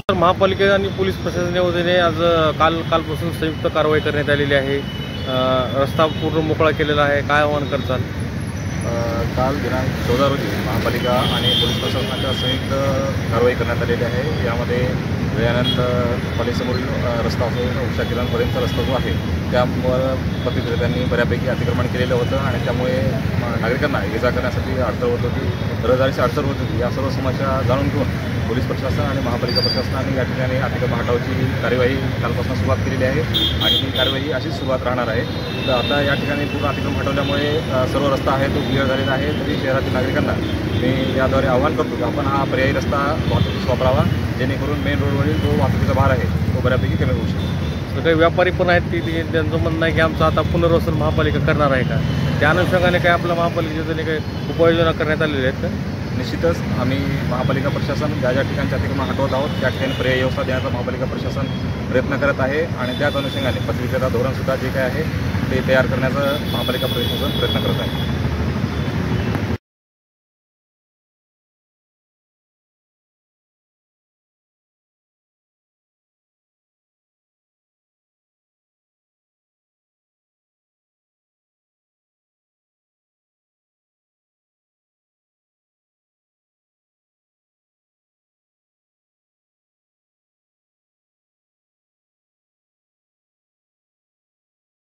तर महापालिका आणि पोलीस प्रशासनाच्या वतीने आज कालपासून संयुक्त कारवाई करण्यात आलेली आहे। रस्ता पूर्ण मोकळा केलेला आहे। काय आवाहन करताल? काल दिनांक 14 रोजी महापालिका आणि पोलीस प्रशासनाच्या संयुक्त कारवाई करण्यात आलेली आहे। यामध्ये दयानंद कॉलेजसमोरील रस्ता असो उषा किरणपर्यंतचा रस्ता जो आहे त्यामुळे पथविक्रेत्यांनी बऱ्यापैकी अतिक्रमण केलेलं होतं आणि त्यामुळे नागरिकांना ये जा करण्यासाठी अडचण होत होती, रहदारीची अडचण होत होती। या सर्व समस्या जाणून घेऊन पोलीस प्रशासन आणि महापालिका प्रशासनाने या ठिकाणी अतिक्रमण हटवायची कार्यवाही कालपासून सुरुवात केलेली आहे आणि ही कार्यवाही अशीच सुरुवात राहणार आहे। तर आता या ठिकाणी पूर्ण अतिक्रमण हटवल्यामुळे सर्व रस्ता आहे तो क्लिअर झालेला आहे। तरी शहरातील नागरिकांना मी याद्वारे आवाहन करतो की आपण हा पर्यायी रस्ता वाहतुकीस वापरावा, जेणेकरून मेन रोडवरील जो वाहतुकीचा भार आहे तो बऱ्यापैकी कमी होऊ शकतो। काही व्यापारी पण आहेत की त्यांचं म्हणणं आहे की आमचं आता पुनर्वसन महापालिका करणार आहे का? त्या अनुषंगाने काय आपल्या महापालिकेने काही उपाययोजना करण्यात आलेल्या आहेत का? निश्चितच आम्ही महापालिका प्रशासन ज्या ठिकाणच्या अतिक्रमण हटवत आहोत त्या ठिकाणी पर्यायी व्यवस्था देण्याचा महापालिका प्रशासन प्रयत्न करत आहे आणि त्याच अनुषंगाने पथविक्रेता धोरणसुद्धा जे काय आहे ते तयार करण्याचा महापालिका प्रशासन प्रयत्न करत आहे।